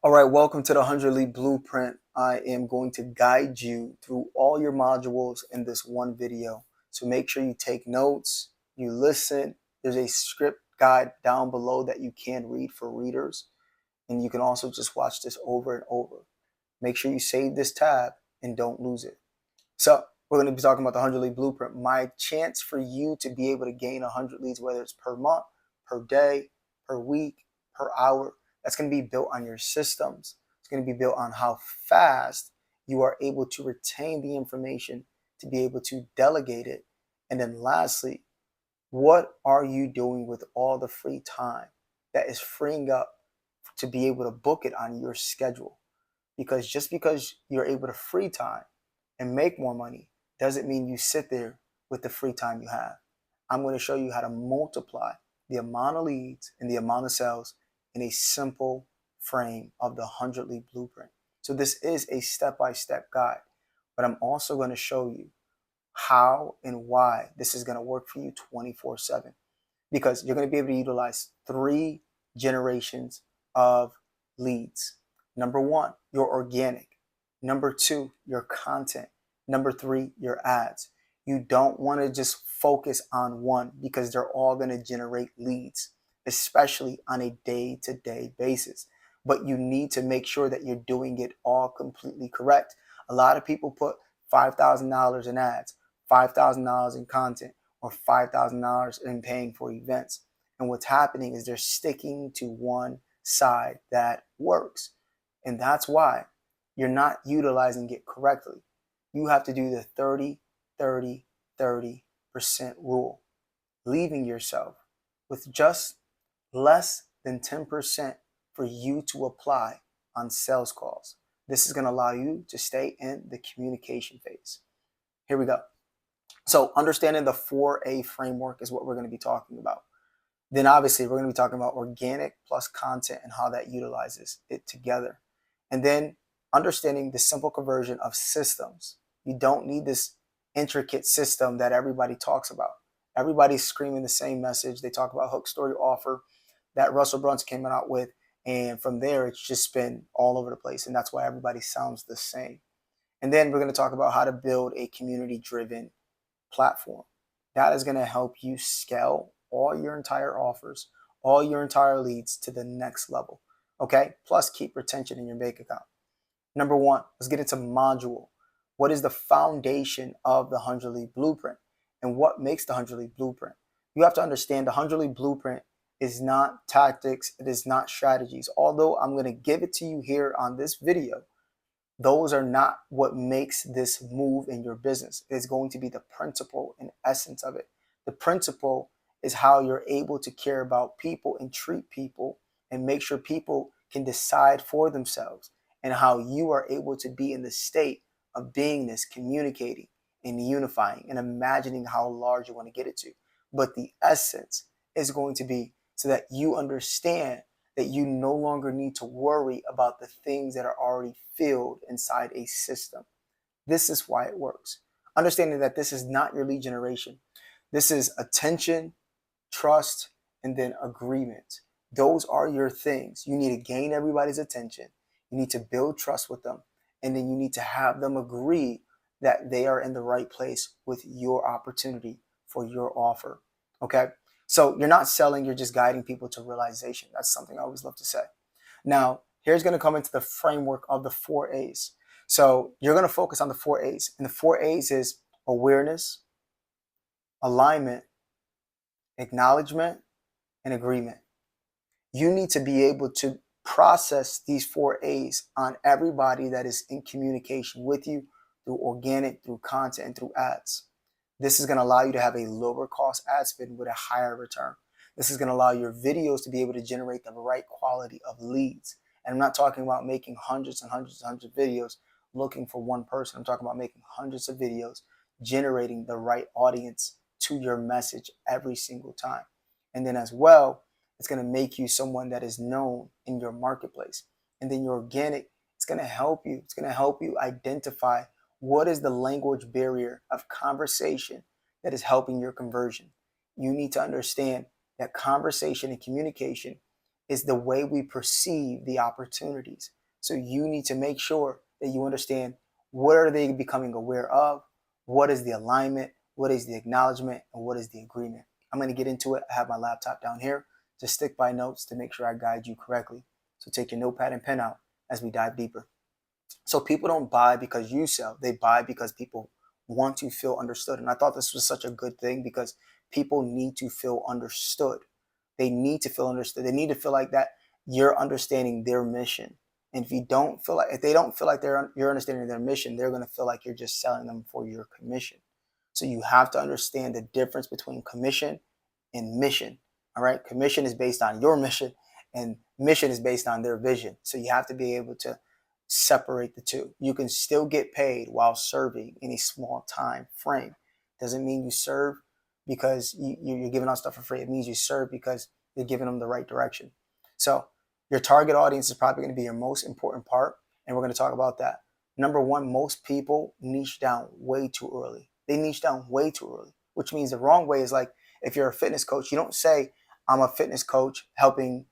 All right, welcome to the 100 Lead Blueprint. I am going to guide you through all your modules in this one video. So make sure you take notes, you listen. There's a script guide down below that you can read for readers. And you can also just watch this over and over. Make sure you save this tab and don't lose it. So we're going to be talking about the 100 Lead Blueprint. My chance for you to be able to gain 100 leads, whether it's per month, per day, per week, per hour, that's going to be built on your systems. It's going to be built on how fast you are able to retain the information to be able to delegate it. And then lastly, what are you doing with all the free time that is freeing up to be able to book it on your schedule? Because just because you're able to free time and make more money doesn't mean you sit there with the free time you have. I'm going to show you how to multiply the amount of leads and the amount of sales in a simple frame of the 100 Lead Blueprint. So this is a step-by-step guide, but I'm also going to show you how and why this is going to work for you 24/7, because you're going to be able to utilize 3 generations of leads. Number 1, your organic. Number 2, your content. Number 3, your ads. You don't want to just focus on one because they're all going to generate leads, especially on a day-to-day basis. But you need to make sure that you're doing it all completely correct. A lot of people put $5,000 in ads, $5,000 in content, or $5,000 in paying for events. And what's happening is they're sticking to one side that works. And that's why you're not utilizing it correctly. You have to do the 30, 30, 30% rule, leaving yourself with just less than 10% for you to apply on sales calls. This is going to allow you to stay in the communication phase. Here we go. So understanding the 4A framework is what we're going to be talking about. Then obviously we're going to be talking about organic plus content and how that utilizes it together. And then understanding the simple conversion of systems. You don't need this intricate system that everybody talks about. Everybody's screaming the same message. They talk about hook, story, offer that Russell Brunson came out with. And from there, it's just been all over the place. And that's why everybody sounds the same. And then we're going to talk about how to build a community-driven platform. That is going to help you scale all your entire offers, all your entire leads to the next level. Okay? Plus keep retention in your bank account. Number 1, let's get into module. What is the foundation of the 100 Lead Blueprint? And what makes the 100 Lead Blueprint? You have to understand the 100 Lead Blueprint is not tactics. It is not strategies. Although I'm going to give it to you here on this video, those are not what makes this move in your business. It's going to be the principle and essence of it. The principle is how you're able to care about people and treat people and make sure people can decide for themselves, and how you are able to be in the state of beingness, communicating and unifying and imagining how large you want to get it to. But the essence is going to be so that you understand that you no longer need to worry about the things that are already filled inside a system. This is why it works. Understanding that this is not your lead generation. This is attention, trust, and then agreement. Those are your things. You need to gain everybody's attention. You need to build trust with them. And then you need to have them agree that they are in the right place with your opportunity for your offer. Okay? So you're not selling, you're just guiding people to realization. That's something I always love to say. Now, here's going to come into the framework of the 4 A's. So you're going to focus on the 4 A's. And the 4 A's is awareness, alignment, acknowledgement, and agreement. You need to be able to process these 4 A's on everybody that is in communication with you through organic, through content, and through ads. This is going to allow you to have a lower cost ad spend with a higher return. This is going to allow your videos to be able to generate the right quality of leads. And I'm not talking about making hundreds and hundreds and hundreds of videos looking for one person. I'm talking about making hundreds of videos, generating the right audience to your message every single time. And then as well, it's going to make you someone that is known in your marketplace. And then your organic, it's going to help you. It's going to help you identify what is the language barrier of conversation that is helping your conversion. You need to understand that conversation and communication is the way we perceive the opportunities. So you need to make sure that you understand what are they becoming aware of, what is the alignment, what is the acknowledgement, and what is the agreement. I'm going to get into it. I have my laptop down here. Just stick by notes to make sure I guide you correctly. So take your notepad and pen out as we dive deeper. So people don't buy because you sell. They buy because people want to feel understood. And I thought this was such a good thing because people need to feel understood. They need to feel understood. They need to feel like that you're understanding their mission. And if they don't feel like you're understanding their mission, they're going to feel like you're just selling them for your commission. So you have to understand the difference between commission and mission. All right. Commission is based on your mission and mission is based on their vision. So you have to be able to separate the two. You can still get paid while serving in a small time frame. Doesn't mean you serve because you're giving out stuff for free. It means you serve because you're giving them the right direction. So your target audience is probably going to be your most important part, and we're going to talk about that. Number one, most people niche down way too early. They niche down way too early, which means the wrong way is like if you're a fitness coach, you don't say, I'm a fitness coach helping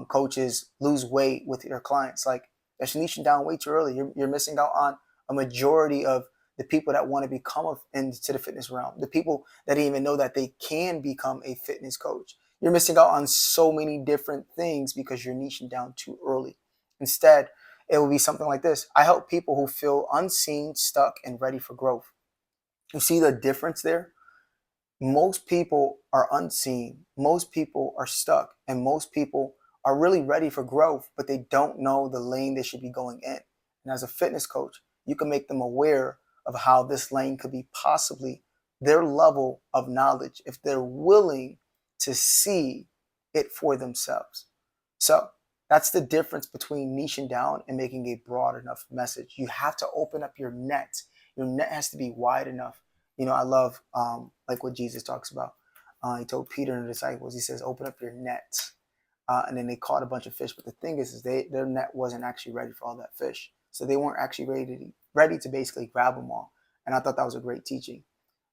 coaches lose weight with your clients. Like, that's niching down way too early. You're missing out on a majority of the people that want to become into the fitness realm, the people that didn't even know that they can become a fitness coach. You're missing out on so many different things because you're niching down too early. Instead, it will be something like this. I help people who feel unseen, stuck, and ready for growth. You see the difference there? Most people are unseen, most people are stuck, and most people are really ready for growth, but they don't know the lane they should be going in. And as a fitness coach, you can make them aware of how this lane could be possibly their level of knowledge if they're willing to see it for themselves. So that's the difference between niching down and making a broad enough message. You have to open up your net. Your net has to be wide enough. You know, I love like what Jesus talks about. He told Peter and the disciples, he says, open up your net. And then they caught a bunch of fish. But the thing is their net wasn't actually ready for all that fish. So they weren't actually ready to basically grab them all. And I thought that was a great teaching.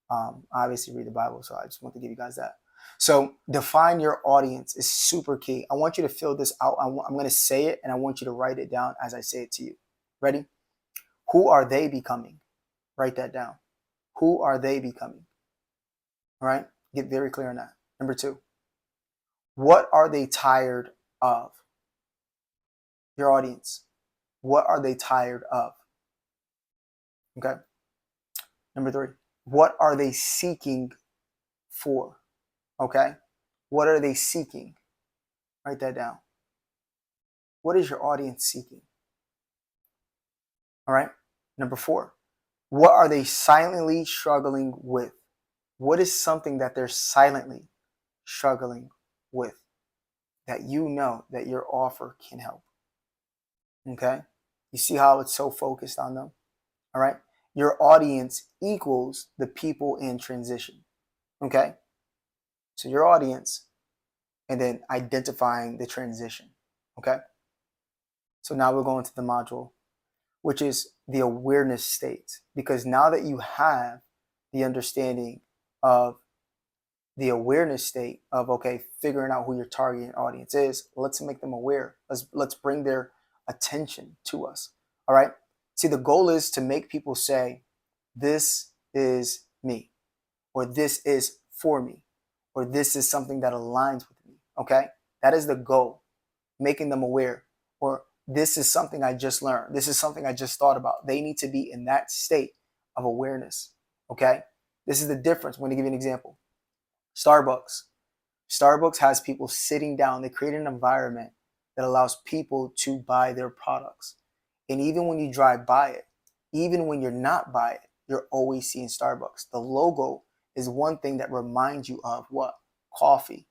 I obviously read the Bible, so I just want to give you guys that. So define your audience is super key. I want you to fill this out. I'm going to say it, and I want you to write it down as I say it to you. Ready? Who are they becoming? Write that down. Who are they becoming? All right? Get very clear on that. Number two, what are they tired of? Your audience. What are they tired of? Okay? Number three, what are they seeking for? Okay? What are they seeking? Write that down. What is your audience seeking? All right? Number four, what are they silently struggling with? What is something that they're silently struggling with that you know that your offer can help? Okay? You see how it's so focused on them? All right? Your audience equals the people in transition. Okay? So your audience and then identifying the transition. Okay? So now we're going to the module, which is the awareness state. Because now that you have the understanding of the awareness state of, okay, figuring out who your target audience is, let's make them aware. Let's bring their attention to us. All right? See, the goal is to make people say, this is me, or this is for me, or this is something that aligns with me. Okay? That is the goal, making them aware, or this is something I just learned. This is something I just thought about. They need to be in that state of awareness. Okay? This is the difference. I'm going to give you an example. Starbucks has people sitting down. They create an environment that allows people to buy their products. And even when you drive by it, even when you're not by it, you're always seeing Starbucks. The logo is one thing that reminds you of what? Coffee.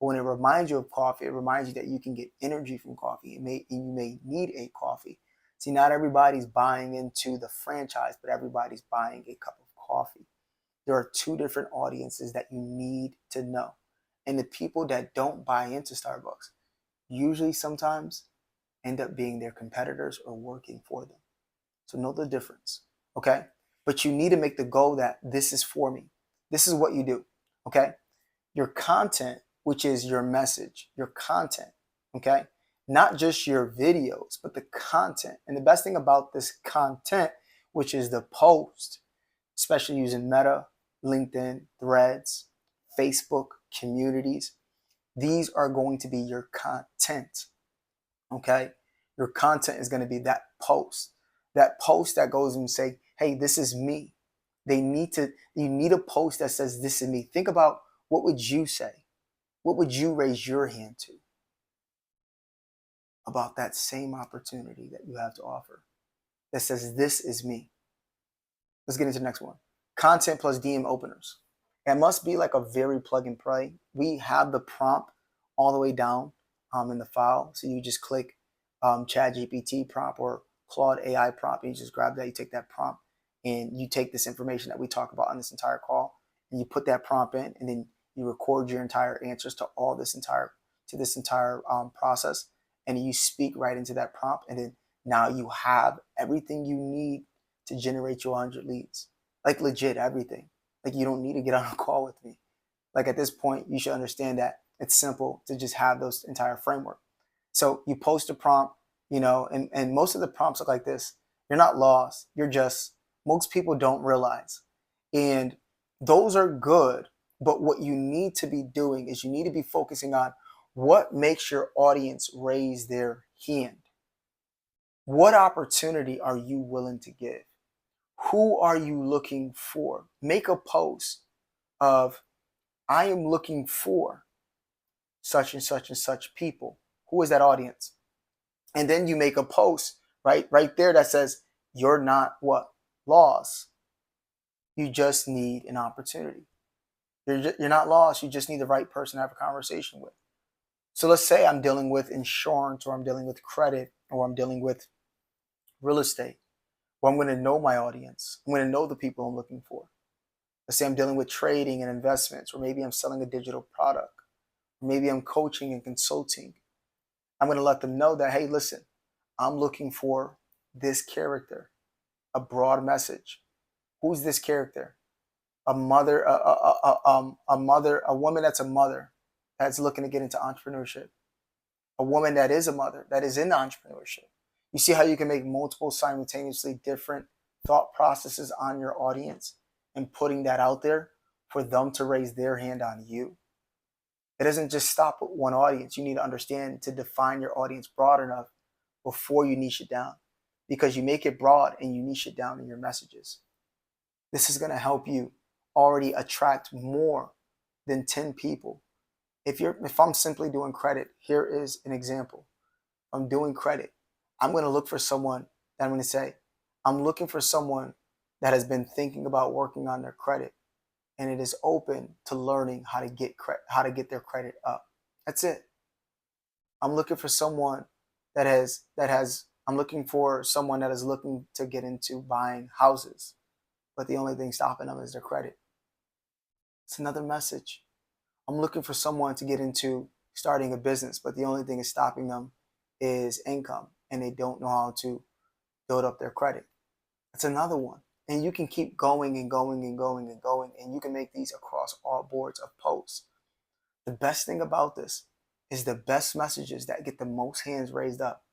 But when it reminds you of coffee, it reminds you that you can get energy from coffee. And you may need a coffee. See, not everybody's buying into the franchise, but everybody's buying a cup of coffee. There are two different audiences that you need to know. And the people that don't buy into Starbucks usually sometimes end up being their competitors or working for them. So know the difference, okay? But you need to make the goal that this is for me. This is what you do, okay? Your content, which is your message, your content, okay? Not just your videos, but the content. And the best thing about this content, which is the post, especially using Meta, LinkedIn, Threads, Facebook, communities, these are going to be your content, okay? Your content is going to be that post. That post that goes and say, hey, this is me. You need a post that says, this is me. Think about, what would you say? What would you raise your hand to about that same opportunity that you have to offer that says, this is me? Let's get into the next one. Content plus DM openers. It must be like a very plug and play. We have the prompt all the way down in the file. So you just click Chat GPT prompt or Claude AI prompt. And you just grab that, you take that prompt, and you take this information that we talk about on this entire call, and you put that prompt in, and then you record your entire answers to this entire process, and you speak right into that prompt, and then now you have everything you need to generate your 100 leads. Like legit everything. Like you don't need to get on a call with me. Like at this point, you should understand that it's simple to just have those entire framework. So you post a prompt, and most of the prompts look like this. You're not lost. Most people don't realize. And those are good. But what you need to be doing is you need to be focusing on what makes your audience raise their hand. What opportunity are you willing to give? Who are you looking for? Make a post of, I am looking for such and such and such people. Who is that audience? And then you make a post right there that says, you're not what? Lost. You just need an opportunity. You're not lost. You just need the right person to have a conversation with. So let's say I'm dealing with insurance, or I'm dealing with credit, or I'm dealing with real estate. Well, I'm going to know my audience. I'm going to know the people I'm looking for. Let's say I'm dealing with trading and investments, or maybe I'm selling a digital product, or maybe I'm coaching and consulting. I'm going to let them know that, hey, listen, I'm looking for this character, a broad message. Who's this character? A mother, a woman that's a mother that's looking to get into entrepreneurship. A woman that is a mother that is in entrepreneurship. You see how you can make multiple simultaneously different thought processes on your audience and putting that out there for them to raise their hand on you? It doesn't just stop with one audience. You need to understand to define your audience broad enough before you niche it down, because you make it broad and you niche it down in your messages. This is going to help you already attract more than 10 people. If I'm simply doing credit, here is an example. I'm doing credit. I'm going to look for someone that I'm going to say, I'm looking for someone that has been thinking about working on their credit and it is open to learning how to get their credit up. That's it. I'm looking for someone I'm looking for someone that is looking to get into buying houses, but the only thing stopping them is their credit. It's another message. I'm looking for someone to get into starting a business, but the only thing is stopping them is income, and they don't know how to build up their credit. That's another one. And you can keep going and going and going and going, and you can make these across all boards of posts. The best thing about this is the best messages that get the most hands raised up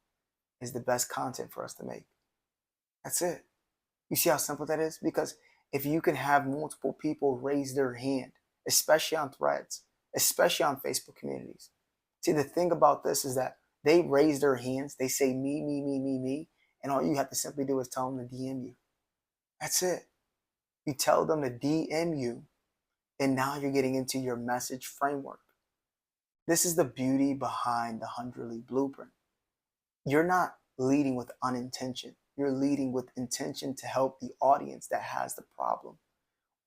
is the best content for us to make. That's it. You see how simple that is? Because if you can have multiple people raise their hand, especially on Threads, especially on Facebook communities. See, the thing about this is that they raise their hands, they say me, me, me, me, me, and all you have to simply do is tell them to DM you. That's it. You tell them to DM you, and now you're getting into your message framework. This is the beauty behind the 100 Lead Blueprint. You're not leading with unintention. You're leading with intention to help the audience that has the problem,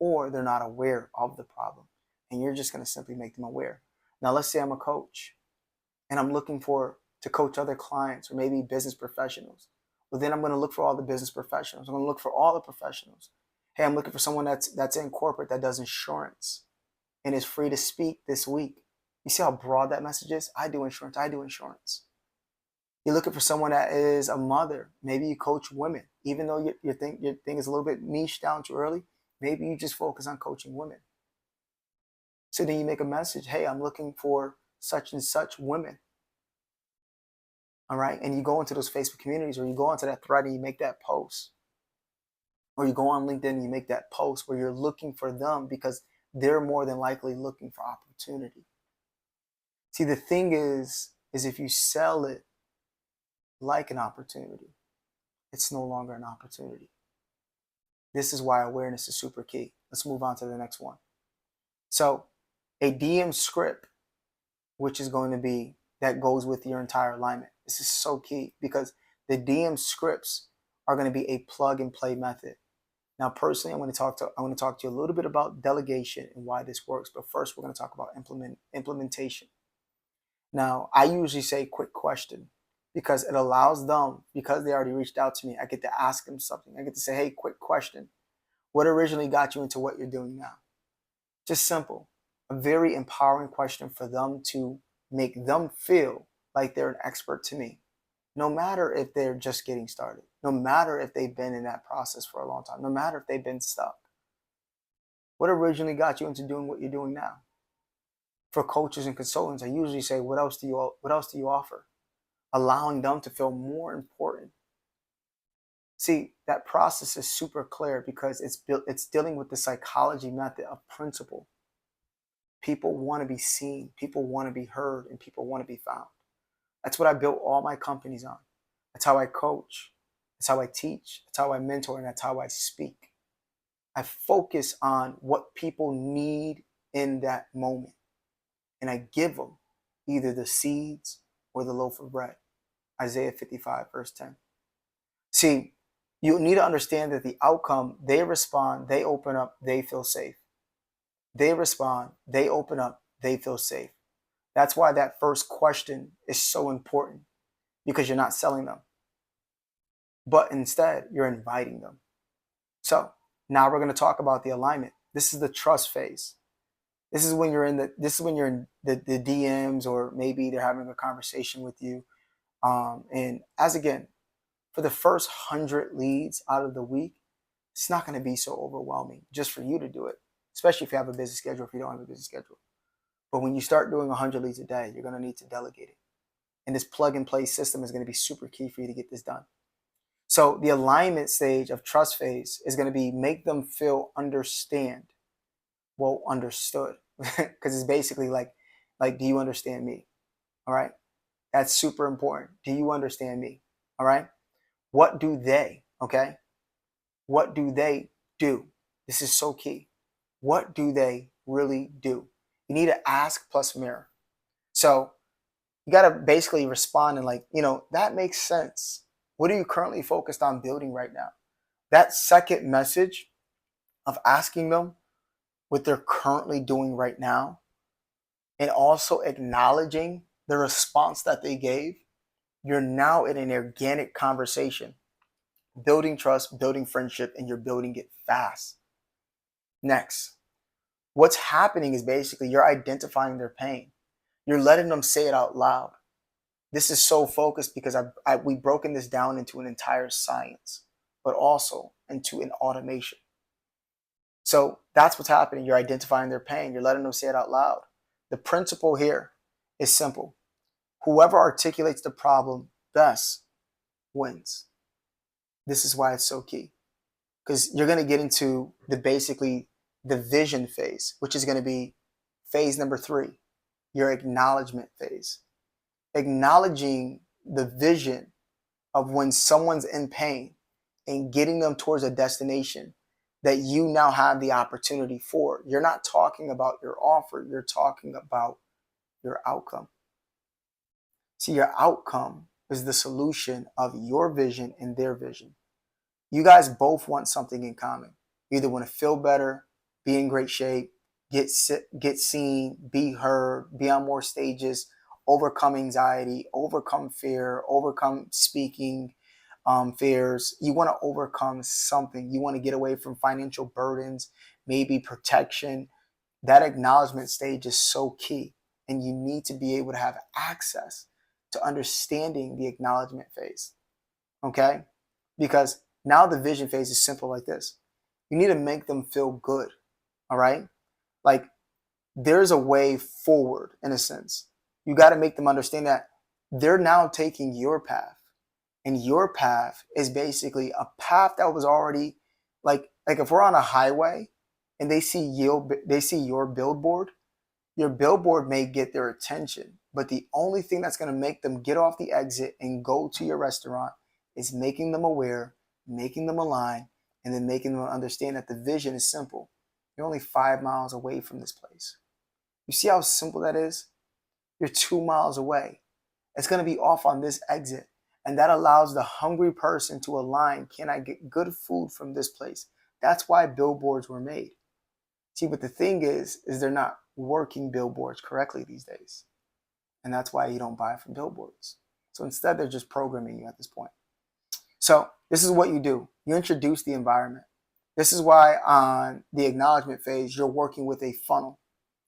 or they're not aware of the problem, and you're just going to simply make them aware. Now, let's say I'm a coach and I'm looking to coach other clients or maybe business professionals. Well, then I'm going to look for all the business professionals. I'm going to look for all the professionals. Hey, I'm looking for someone that's in corporate that does insurance and is free to speak this week. You see how broad that message is? I do insurance. I do insurance. You're looking for someone that is a mother. Maybe you coach women. Even though your thing is a little bit niche down too early, maybe you just focus on coaching women. So then you make a message, hey, I'm looking for such and such women. All right. And you go into those Facebook communities, or you go into that thread and you make that post, or you go on LinkedIn and you make that post where you're looking for them because they're more than likely looking for opportunity. See, the thing is if you sell it like an opportunity, it's no longer an opportunity. This is why awareness is super key. Let's move on to the next one. So a DM script, which is going to be that goes with your entire alignment. This is so key because the DM scripts are going to be a plug and play method. Now, personally, I want to talk to you a little bit about delegation and why this works. But first, we're going to talk about implementation. Now, I usually say quick question because it allows them, because they already reached out to me, I get to ask them something. I get to say, hey, quick question. What originally got you into what you're doing now? Just simple. A very empowering question for them to make them feel like they're an expert to me. No matter if they're just getting started, no matter if they've been in that process for a long time, no matter if they've been stuck. What originally got you into doing what you're doing now? For coaches and consultants, I usually say, what else do you offer? Allowing them to feel more important. See, that process is super clear because it's dealing with the psychology method of principle. People want to be seen, people want to be heard, and people want to be found. That's what I built all my companies on. That's how I coach. That's how I teach. That's how I mentor, and that's how I speak. I focus on what people need in that moment. And I give them either the seeds or the loaf of bread. Isaiah 55, verse 10. See, you need to understand that the outcome, they respond, they open up, they feel safe. They respond, they open up, they feel safe. That's why that first question is so important, because you're not selling them, but instead you're inviting them. So now we're going to talk about the alignment. This is the trust phase. This is when you're in the DMs, or maybe they're having a conversation with you. And as again, for the first 100 leads out of the week, it's not going to be so overwhelming just for you to do it, especially if you have a busy schedule, if you don't have a busy schedule. But when you start doing 100 leads a day, you're going to need to delegate it. And this plug and play system is going to be super key for you to get this done. So the alignment stage of trust phase is going to be make them feel understood. Because it's basically like, do you understand me? All right. That's super important. Do you understand me? All right. What do they? Okay. What do they do? This is so key. What do they really do? You need to ask plus mirror. So you got to basically respond and that makes sense. What are you currently focused on building right now? That second message of asking them what they're currently doing right now, and also acknowledging the response that they gave, you're now in an organic conversation, building trust, building friendship, and you're building it fast. Next, what's happening is basically you're identifying their pain. You're letting them say it out loud. This is so focused because we've broken this down into an entire science, but also into an automation. So that's what's happening. You're identifying their pain. You're letting them say it out loud. The principle here is simple. Whoever articulates the problem best wins. This is why it's so key, because you're going to get into the vision phase, which is going to be phase number 3, your acknowledgement phase. Acknowledging the vision of when someone's in pain and getting them towards a destination that you now have the opportunity for. You're not talking about your offer, you're talking about your outcome. See, your outcome is the solution of your vision and their vision. You guys both want something in common. You either want to feel better, be in great shape, get seen, be heard, be on more stages, overcome anxiety, overcome fear, overcome speaking fears. You want to overcome something. You want to get away from financial burdens, maybe protection. That acknowledgement stage is so key. And you need to be able to have access to understanding the acknowledgement phase. Okay? Because now the vision phase is simple like this. You need to make them feel good. All right? Like, there's a way forward in a sense. You got to make them understand that They're now taking your path. And your path is basically a path that was already like if we're on a highway and they see your billboard may get their attention, but the only thing that's going to make them get off the exit and go to your restaurant is making them aware, making them align, and then making them understand that the vision is simple. You're only 5 miles away from this place. You see how simple that is? You're 2 miles away. It's going to be off on this exit. And that allows the hungry person to align. Can I get good food from this place? That's why billboards were made. See, but the thing is they're not working billboards correctly these days. And that's why you don't buy from billboards. So instead, they're just programming you at this point. So this is what you do. You introduce the environment. This is why on the acknowledgement phase, you're working with a funnel.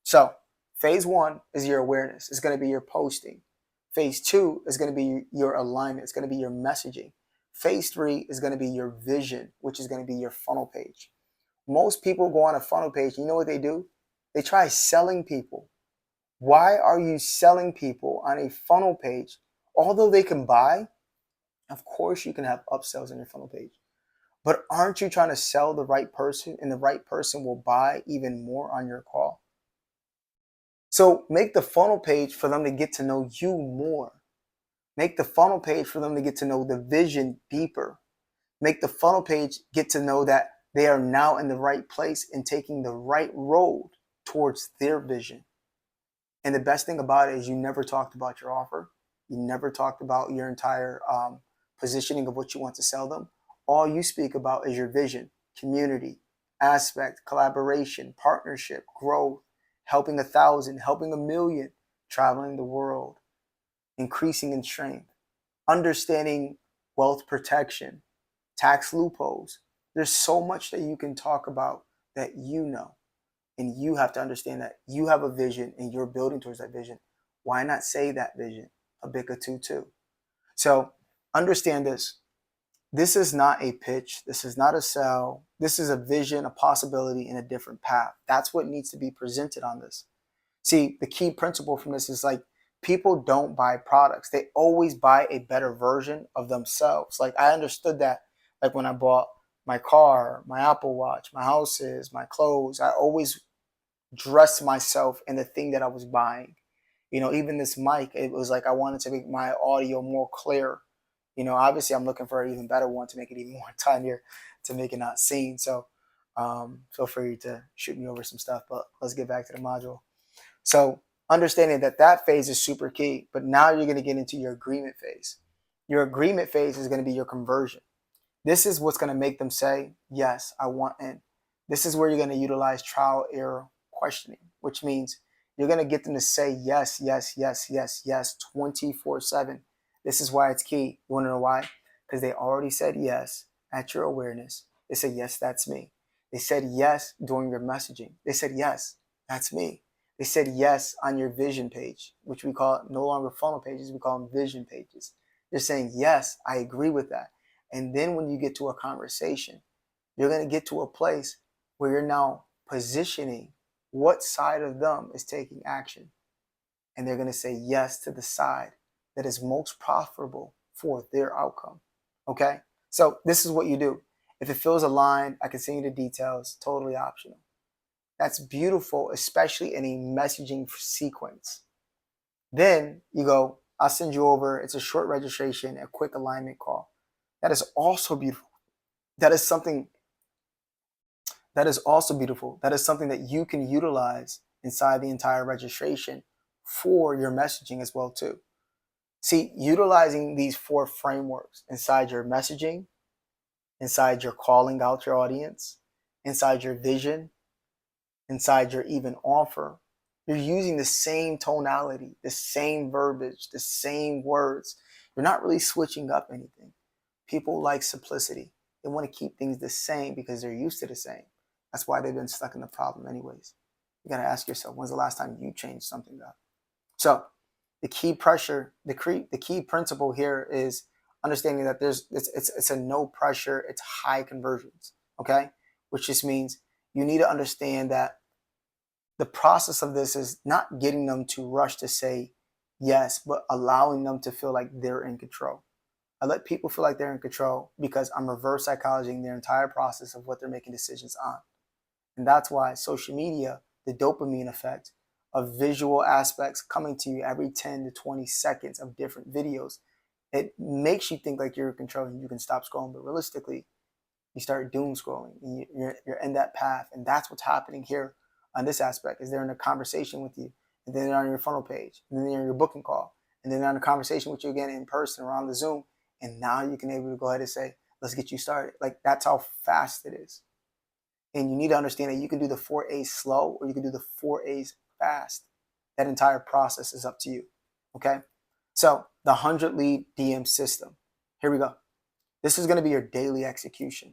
So phase 1 is your awareness. It's going to be your posting. Phase 2 is going to be your alignment. It's going to be your messaging. Phase 3 is going to be your vision, which is going to be your funnel page. Most people go on a funnel page. You know what they do? They try selling people. Why are you selling people on a funnel page? Although they can buy, of course you can have upsells on your funnel page. But aren't you trying to sell the right person, and the right person will buy even more on your call? So make the funnel page for them to get to know you more. Make the funnel page for them to get to know the vision deeper. Make the funnel page get to know that they are now in the right place and taking the right road towards their vision. And the best thing about it is you never talked about your offer. You never talked about your entire positioning of what you want to sell them. All you speak about is your vision, community, aspect, collaboration, partnership, growth, helping 1,000, helping 1,000,000, traveling the world, increasing in strength, understanding wealth protection, tax loopholes. There's so much that you can talk about that you know. And you have to understand that you have a vision and you're building towards that vision. Why not say that vision? A big too. So understand this. This is not a pitch. This is not a sell. This is a vision, a possibility, and a different path. That's what needs to be presented on this. See, the key principle from this is like people don't buy products. They always buy a better version of themselves. Like I understood that like when I bought my car, my Apple Watch, my houses, my clothes, I always dressed myself in the thing that I was buying. You know, even this mic, it was like I wanted to make my audio more clear. You know, obviously I'm looking for an even better one to make it even more tinier to make it not seen. So feel free to shoot me over some stuff, but let's get back to the module. So understanding that that phase is super key, but now you're going to get into your agreement phase. Your agreement phase is going to be your conversion. This is what's going to make them say, yes, I want in. This is where you're going to utilize trial error questioning, which means you're going to get them to say yes, yes, yes, yes, yes, 24/7. This is why it's key. You want to know why? Because they already said yes at your awareness. They said, yes, that's me. They said yes during your messaging. They said, yes, that's me. They said yes on your vision page, which we call no longer funnel pages, we call them vision pages. They're saying, yes, I agree with that. And then when you get to a conversation, you're going to get to a place where you're now positioning what side of them is taking action. And they're going to say yes to the side that is most profitable for their outcome. Okay? So this is what you do. If it feels aligned, I can send you the details, totally optional. That's beautiful, especially in a messaging sequence. Then you go, I'll send you over. It's a short registration, a quick alignment call. That is also beautiful. That is something that is also beautiful. That is something that you can utilize inside the entire registration for your messaging as well too. See, utilizing these 4 frameworks inside your messaging, inside your calling out your audience, inside your vision, inside your even offer, you're using the same tonality, the same verbiage, the same words. You're not really switching up anything. People like simplicity. They want to keep things the same because they're used to the same. That's why they've been stuck in the problem anyways. You got to ask yourself, when's the last time you changed something up? So the key pressure, the key principle here is understanding that it's a no pressure, it's high conversions, okay? Which just means you need to understand that the process of this is not getting them to rush to say Yes, but allowing them to feel like they're in control. I let people feel like they're in control because I'm reverse psychologizing their entire process of what they're making decisions on. And that's why social media, the dopamine effect of visual aspects coming to you every 10 to 20 seconds of different videos, it makes you think like you're in control and you can stop scrolling. But realistically, you start doom scrolling and you're in that path. And that's what's happening here on this aspect is they're in a conversation with you, and then they're on your funnel page, and then they're in your booking call, and then they're in a conversation with you again in person or on the Zoom. And now you can able to go ahead and say, let's get you started. Like that's how fast it is. And you need to understand that you can do the 4A's slow or you can do the 4A's fast. That entire process is up to you. Okay. So the 100 lead DM system. Here we go. This is going to be your daily execution.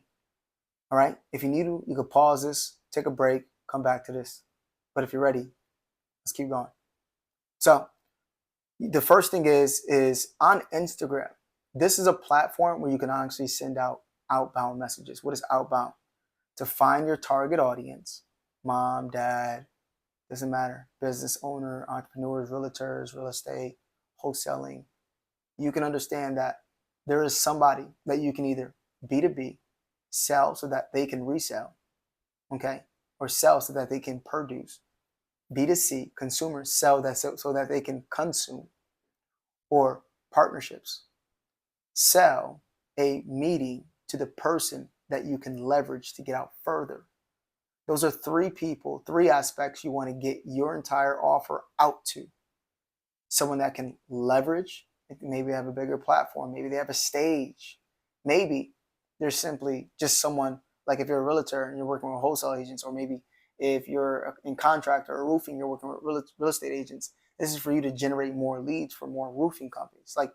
All right. If you need to, you can pause this, take a break, come back to this. But if you're ready, let's keep going. So the first thing is on Instagram. This is a platform where you can actually send out outbound messages. What is outbound? To find your target audience, mom, dad, doesn't matter, business owner, entrepreneurs, realtors, real estate, wholesaling. You can understand that there is somebody that you can either B2B, sell so that they can resell, okay, or sell so that they can produce. B2C, consumers, sell that so that they can consume, or partnerships, sell a meeting to the person that you can leverage to get out further. Those are three people, three aspects you want to get your entire offer out to. Someone that can leverage, maybe have a bigger platform, maybe they have a stage, maybe they're simply just someone, like if you're a realtor and you're working with wholesale agents, or maybe if you're in contract or roofing, you're working with real estate agents. This is for you to generate more leads for more roofing companies. Like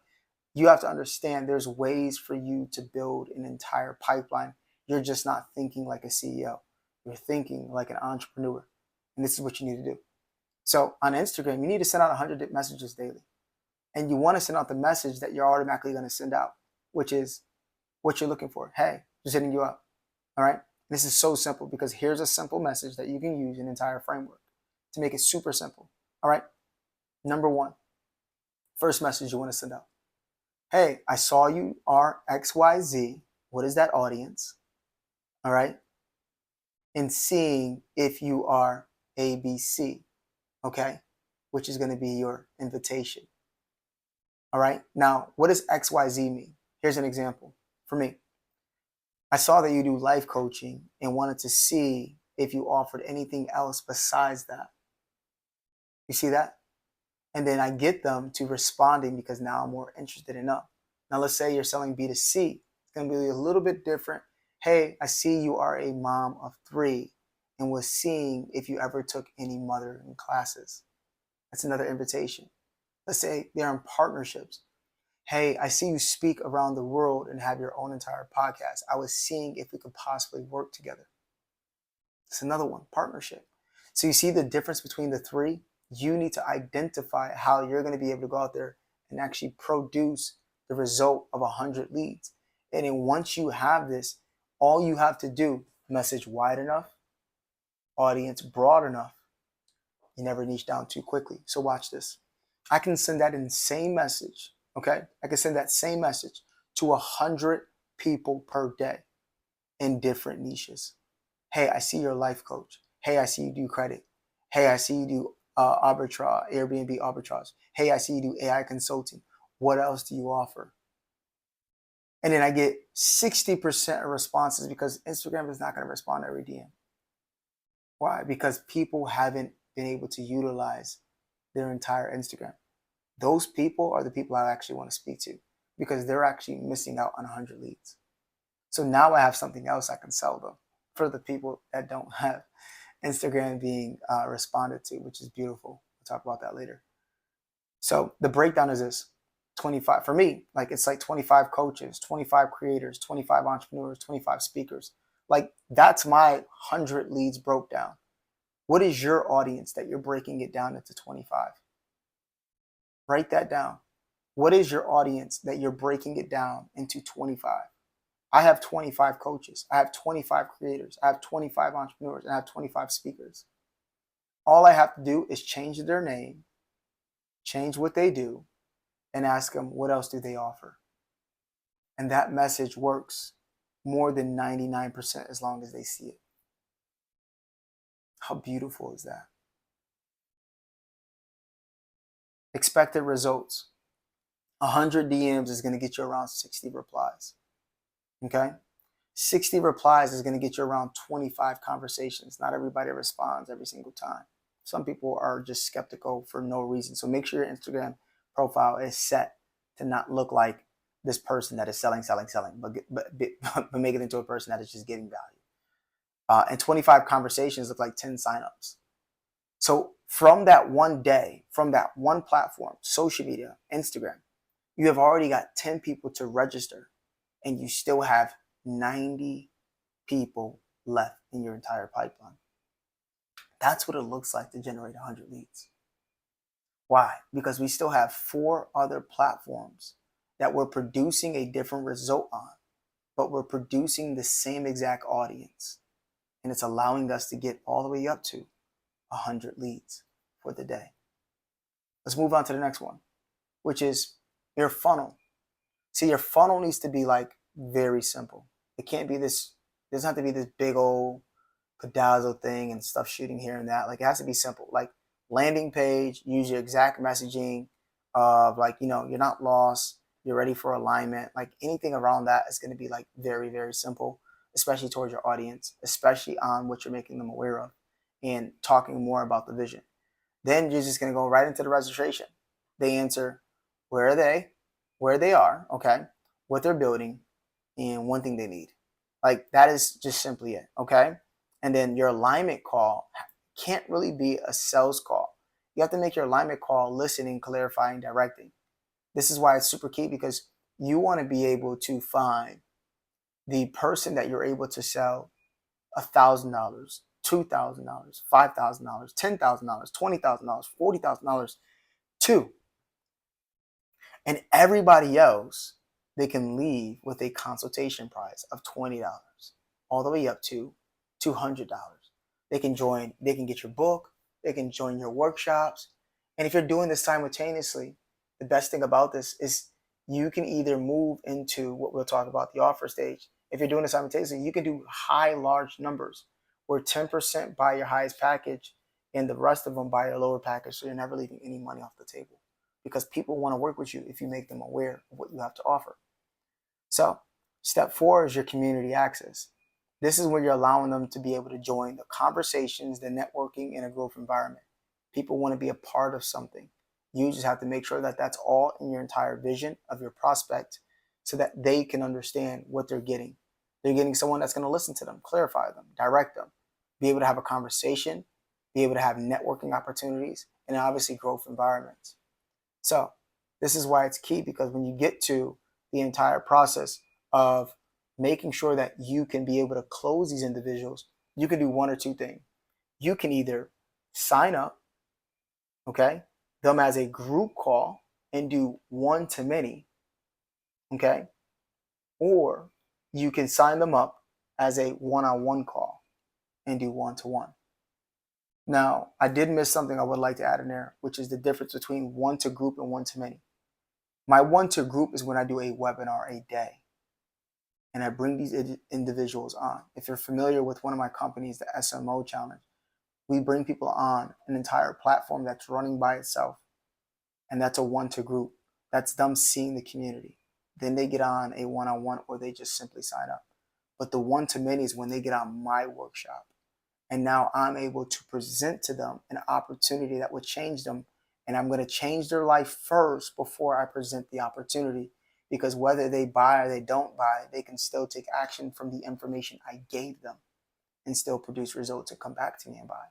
you have to understand there's ways for you to build an entire pipeline. You're just not thinking like a CEO. You're thinking like an entrepreneur. And this is what you need to do. So on Instagram, you need to send out 100 messages daily. And you want to send out the message that you're automatically going to send out, which is what you're looking for. Hey, just hitting you up. All right. This is so simple because here's a simple message that you can use an entire framework to make it super simple. All right. Number one, first message you want to send out. Hey, I saw you are XYZ. What is that audience? All right. And seeing if you are ABC. Okay. Which is going to be your invitation. All right. Now, what does XYZ mean? Here's an example for me. I saw that you do life coaching and wanted to see if you offered anything else besides that. You see that? And then I get them to responding because now I'm more interested in them. Now, let's say you're selling B2C. It's going to be a little bit different. Hey, I see you are a mom of 3 and was seeing if you ever took any mothering classes. That's another invitation. Let's say they're in partnerships. Hey, I see you speak around the world and have your own entire podcast. I was seeing if we could possibly work together. It's another one, partnership. So you see the difference between the three? You need to identify how you're going to be able to go out there and actually produce the result of 100 leads. And then once you have this, all you have to do, message wide enough, audience broad enough. You never niche down too quickly. So watch this. I can send that same message, okay? I can send that same message to 100 people per day in different niches. Hey, I see you're a life coach. Hey, I see you do credit. Hey, I see you do arbitrage, Airbnb arbitrage. Hey, I see you do AI consulting. What else do you offer? And then I get 60% of responses because Instagram is not going to respond to every DM. Why? Because people haven't been able to utilize their entire Instagram. Those people are the people I actually want to speak to because they're actually missing out on 100 leads. So now I have something else I can sell them for the people that don't have Instagram being responded to, which is beautiful. We'll talk about that later. So the breakdown is this. 25 for me, like it's like 25 coaches, 25 creators, 25 entrepreneurs, 25 speakers. Like that's my 100 leads broke down. What is your audience that you're breaking it down into 25? Write that down. What is your audience that you're breaking it down into 25? I have 25 coaches. I have 25 creators. I have 25 entrepreneurs. And I have 25 speakers. All I have to do is change their name change what they do, and ask them what else do they offer. And that message works more than 99% as long as they see it. How beautiful is that? Expected results. 100 DMs is going to get you around 60 replies. Okay? 60 replies is going to get you around 25 conversations. Not everybody responds every single time. Some people are just skeptical for no reason. So make sure your Instagram profile is set to not look like this person that is selling, but make it into a person that is just getting value. And 25 conversations look like 10 signups. So from that one day, from that one platform, social media, Instagram, you have already got 10 people to register, and you still have 90 people left in your entire pipeline. That's what it looks like to generate 100 leads. Why? Because we still have 4 other platforms that we're producing a different result on, but we're producing the same exact audience. And it's allowing us to get all the way up to 100 leads for the day. Let's move on to the next one, which is your funnel. See, your funnel needs to be like very simple. It can't be this, it doesn't have to be this big old pedazo thing and stuff shooting here and that. Like, it has to be simple. Like, landing page, use your exact messaging of like, you're not lost, you're ready for alignment. Like, anything around that is going to be like very, very simple, especially towards your audience, especially on what you're making them aware of and talking more about the vision. Then you're just going to go right into the registration. They answer where they are, okay, what they're building, and one thing they need. Like, that is just simply it, okay? And then your alignment call can't really be a sales call. You have to make your alignment call listening, clarifying, directing. This is why it's super key, because you want to be able to find the person that you're able to sell $1,000, $2,000, $5,000, $10,000, $20,000, $40,000 to. And everybody else, they can leave with a consultation price of $20 all the way up to $200. They can get your book, they can join your workshops. And if you're doing this simultaneously, the best thing about this is you can either move into what we'll talk about, the offer stage. If you're doing it simultaneously, you can do high, large numbers where 10% buy your highest package and the rest of them buy your lower package. So you're never leaving any money off the table, because people want to work with you if you make them aware of what you have to offer. So step 4 is your community access. This is where you're allowing them to be able to join the conversations, the networking in a growth environment. People want to be a part of something. You just have to make sure that that's all in your entire vision of your prospect so that they can understand what they're getting. They're getting someone that's going to listen to them, clarify them, direct them, be able to have a conversation, be able to have networking opportunities, and obviously growth environments. So this is why it's key, because when you get to the entire process of making sure that you can be able to close these individuals, you can do one or two things. You can either sign up, okay, them as a group call and do one-to-many, okay, or you can sign them up as a one-on-one call and do one-to-one. Now, I did miss something I would like to add in there, which is the difference between one-to-group and one-to-many. My one-to-group is when I do a webinar a day and I bring these individuals on. If you're familiar with one of my companies, the SMO Challenge, we bring people on an entire platform that's running by itself, and that's a one-to-group. That's them seeing the community. Then they get on a one-on-one, or they just simply sign up. But the one-to-many is when they get on my workshop, and now I'm able to present to them an opportunity that would change them, and I'm going to change their life first before I present the opportunity, because whether they buy or they don't buy, they can still take action from the information I gave them and still produce results and come back to me and buy.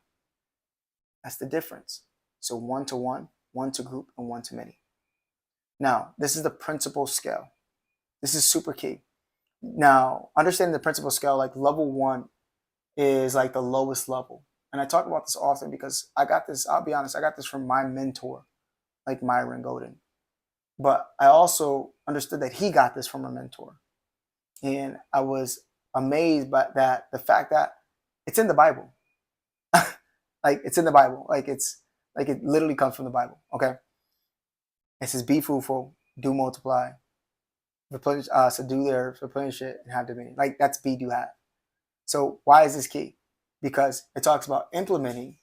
That's the difference. So one-to-one, one-to-group, and one-to-many. Now, this is the principal scale. This is super key. Now, understanding the principal scale, like level 1 is like the lowest level. And I talk about this often because I got this, I'll be honest, I got this from my mentor, like Myron Golden. But I also understood that he got this from a mentor. And I was amazed by that, the fact that it's in the Bible. Like, it's in the Bible. Like, it literally comes from the Bible, okay? It says, be fruitful, do multiply, replenish, subdue their replenish it, and have dominion. Like that's be, do, have. So why is this key? Because it talks about implementing.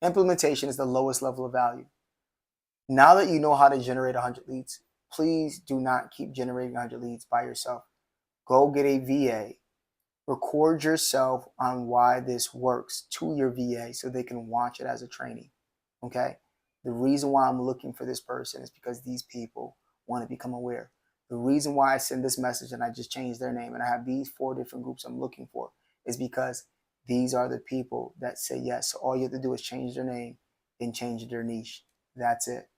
Implementation is the lowest level of value. Now that you know how to generate 100 leads, please do not keep generating 100 leads by yourself. Go get a VA. Record yourself on why this works to your VA so they can watch it as a training. Okay? The reason why I'm looking for this person is because these people want to become aware. The reason why I send this message and I just changed their name and I have these 4 different groups I'm looking for is because these are the people that say yes. So all you have to do is change their name and change their niche. That's it.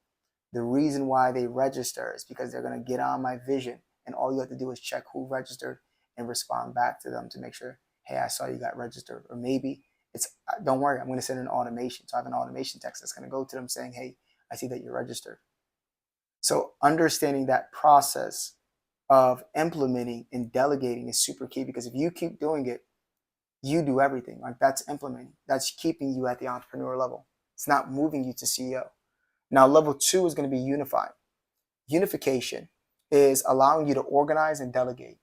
The reason why they register is because they're going to get on my vision, and all you have to do is check who registered and respond back to them to make sure, hey, I saw you got registered. Or maybe it's, don't worry, I'm going to send an automation. So I have an automation text that's going to go to them saying, hey, I see that you're registered. So understanding that process of implementing and delegating is super key, because if you keep doing it, you do everything. Like that's implementing. That's keeping you at the entrepreneur level. It's not moving you to CEO. Now, level 2 is going to be unified. Unification is allowing you to organize and delegate.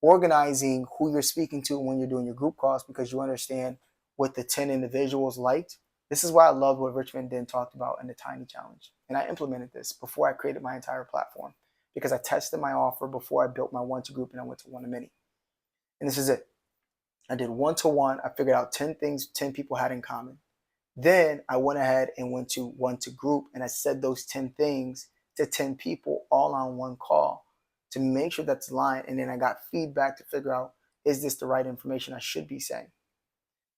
Organizing who you're speaking to when you're doing your group calls, because you understand what the 10 individuals liked. This is why I love what Richmond Den talked about in the Tiny Challenge. And I implemented this before I created my entire platform, because I tested my offer before I built my 1-to group and I went to 1-to-many. And this is it. I did 1-to-1. I figured out 10 things 10 people had in common. Then I went ahead and went to 1-to group, and I said those 10 things to 10 people all on one call to make sure that's aligned. And then I got feedback to figure out, is this the right information I should be saying?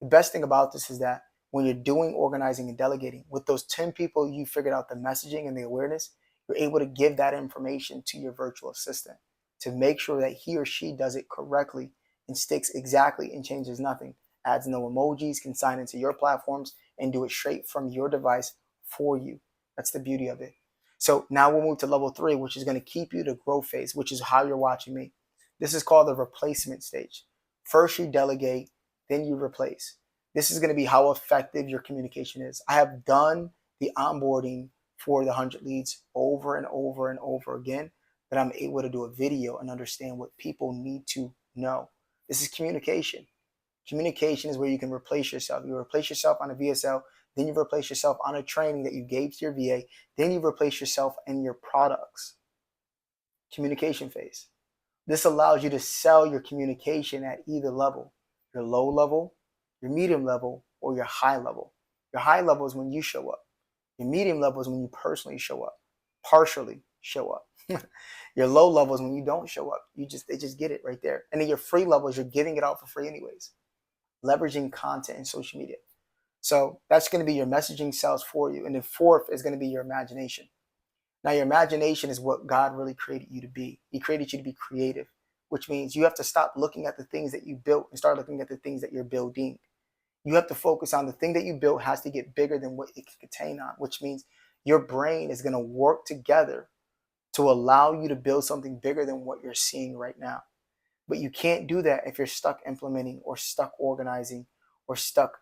The best thing about this is that when you're doing organizing and delegating, with those 10 people you figured out the messaging and the awareness, you're able to give that information to your virtual assistant to make sure that he or she does it correctly and sticks exactly and changes nothing, adds no emojis, can sign into your platforms and do it straight from your device for you. That's the beauty of it. So now we'll move to level 3, which is going to keep you to growth phase, which is how you're watching me. This is called the replacement stage. First you delegate, then you replace. This is going to be how effective your communication is. I have done the onboarding for the 100 leads over and over and over again, that I'm able to do a video and understand what people need to know. This is communication. Communication is where you can replace yourself. You replace yourself on a VSL, then you replace yourself on a training that you gave to your VA, then you replace yourself in your products. Communication phase. This allows you to sell your communication at either level, your low level, your medium level, or your high level. Your high level is when you show up. Your medium level is when you personally show up, partially show up. Your low level is when you don't show up. They just get it right there. And then your free level is you're giving it out for free anyways. Leveraging content and social media. So that's going to be your messaging sales for you. And then 4th is going to be your imagination. Now, your imagination is what God really created you to be. He created you to be creative, which means you have to stop looking at the things that you built and start looking at the things that you're building. You have to focus on the thing that you built has to get bigger than what it can contain on, which means your brain is going to work together to allow you to build something bigger than what you're seeing right now. But you can't do that if you're stuck implementing or stuck organizing or stuck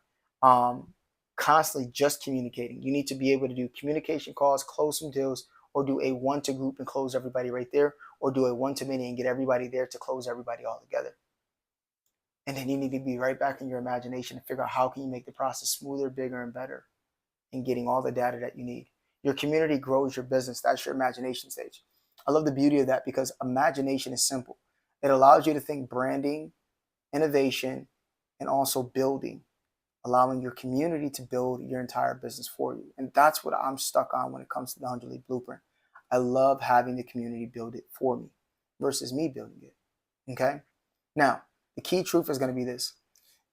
constantly just communicating. You need to be able to do communication calls, close some deals, or do a 1-to group and close everybody right there, or do a 1-to-many and get everybody there to close everybody all together. And then you need to be right back in your imagination and figure out how can you make the process smoother, bigger, and better, and getting all the data that you need. Your community grows your business. That's your imagination stage. I love the beauty of that because imagination is simple. It allows you to think branding, innovation, and also building, allowing your community to build your entire business for you. And that's what I'm stuck on when it comes to the 100 Lead Blueprint. I love having the community build it for me versus me building it. Okay? Now, the key truth is going to be this.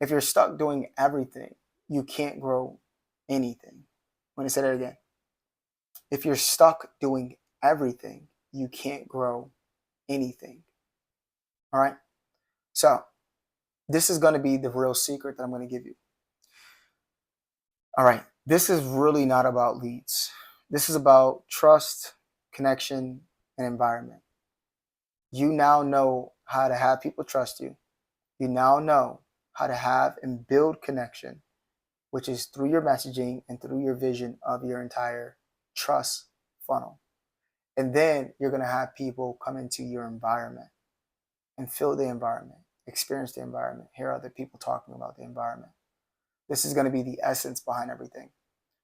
If you're stuck doing everything, you can't grow anything. I'm going to say that again. If you're stuck doing everything, you can't grow anything. All right? So, this is going to be the real secret that I'm going to give you. All right. This is really not about leads. This is about trust, connection, and environment. You now know how to have people trust you. You now know how to have and build connection, which is through your messaging and through your vision of your entire trust funnel. And then you're going to have people come into your environment and feel the environment, experience the environment, hear other people talking about the environment. This is going to be the essence behind everything,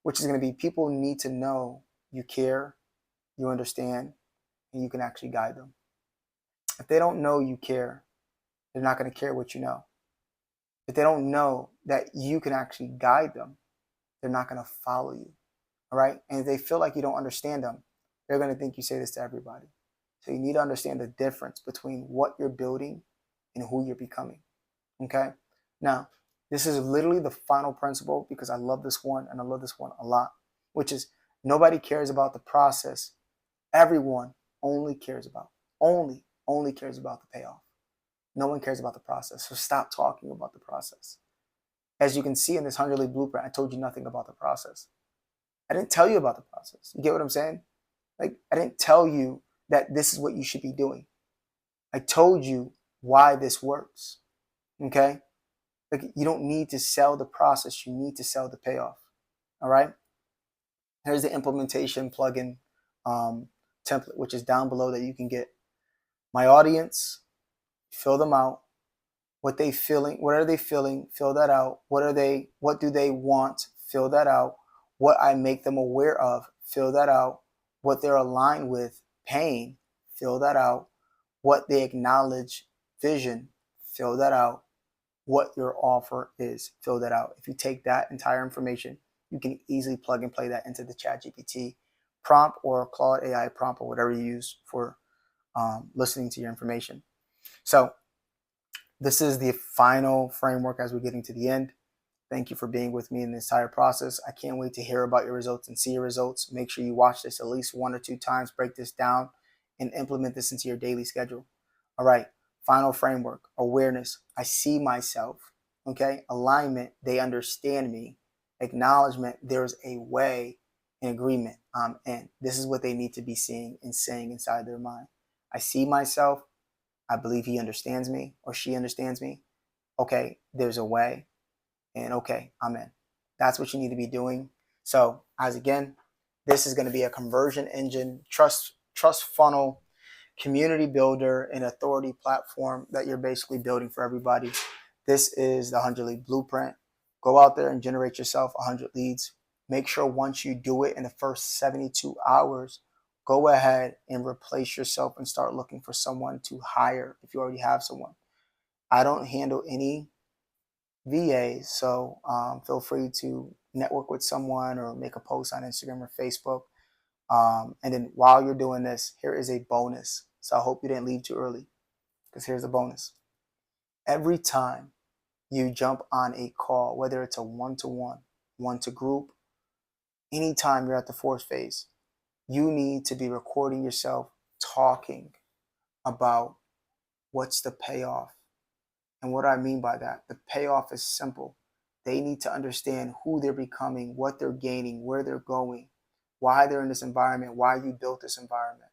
which is going to be people need to know you care, you understand, and you can actually guide them. If they don't know you care, they're not going to care what you know. If they don't know that you can actually guide them, they're not going to follow you. All right. And if they feel like you don't understand them, they're going to think you say this to everybody. So you need to understand the difference between what you're building and who you're becoming. Okay. Now, this is literally the final principle because I love this one and I love this one a lot, which is nobody cares about the process. Everyone only cares about the payoff. No one cares about the process. So stop talking about the process. As you can see in this 100 Lead Blueprint, I told you nothing about the process. I didn't tell you about the process. You get what I'm saying? Like, I didn't tell you that this is what you should be doing. I told you why this works. Okay? Like, you don't need to sell the process. You need to sell the payoff. All right? Here's the implementation plugin template, which is down below that you can get. My audience, fill them out. What they feeling? What are they feeling? Fill that out. What do they want? Fill that out. What I make them aware of? Fill that out. What they're aligned with? Pain. Fill that out. What they acknowledge? Vision. Fill that out. What your offer is? Fill that out. If you take that entire information, you can easily plug and play that into the ChatGPT prompt or Claude AI prompt or whatever you use for listening to your information. So this is the final framework as we're getting to the end. Thank you for being with me in this entire process. I can't wait to hear about your results and see your results. Make sure you watch this at least 1 or 2 times, break this down, and implement this into your daily schedule. All right, final framework, awareness. I see myself, okay? Alignment, they understand me. Acknowledgement, there's a way, and agreement, I'm in. This is what they need to be seeing and saying inside their mind. I see myself. I believe he understands me or she understands me. Okay, there's a way. And okay, I'm in. That's what you need to be doing. So as again, this is going to be a conversion engine, trust funnel, community builder, and authority platform that you're basically building for everybody. This is the 100 Lead Blueprint. Go out there and generate yourself 100 leads. Make sure once you do it in the first 72 hours, go ahead and replace yourself and start looking for someone to hire if you already have someone. I don't handle any VAs, so feel free to network with someone or make a post on Instagram or Facebook. And then while you're doing this, here is a bonus. So I hope you didn't leave too early because here's the bonus. Every time you jump on a call, whether it's a one-to-one, one-to-group, anytime you're at the fourth phase, you need to be recording yourself talking about what's the payoff. And what I mean by that, the payoff is simple. They need to understand who they're becoming, what they're gaining, where they're going, why they're in this environment, why you built this environment,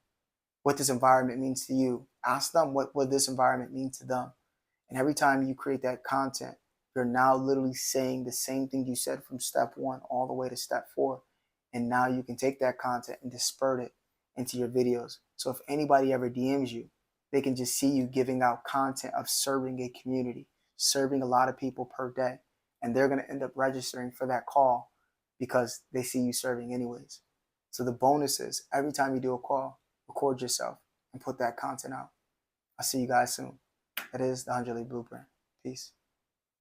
what this environment means to you. Ask them what this environment means to them. And every time you create that content, you're now literally saying the same thing you said from step 1 all the way to step 4. And now you can take that content and disperse it into your videos. So if anybody ever DMs you, they can just see you giving out content of serving a community, serving a lot of people per day. And they're going to end up registering for that call because they see you serving anyways. So the bonus is every time you do a call, record yourself and put that content out. I'll see you guys soon. That is the 100 Lead Blueprint. Peace.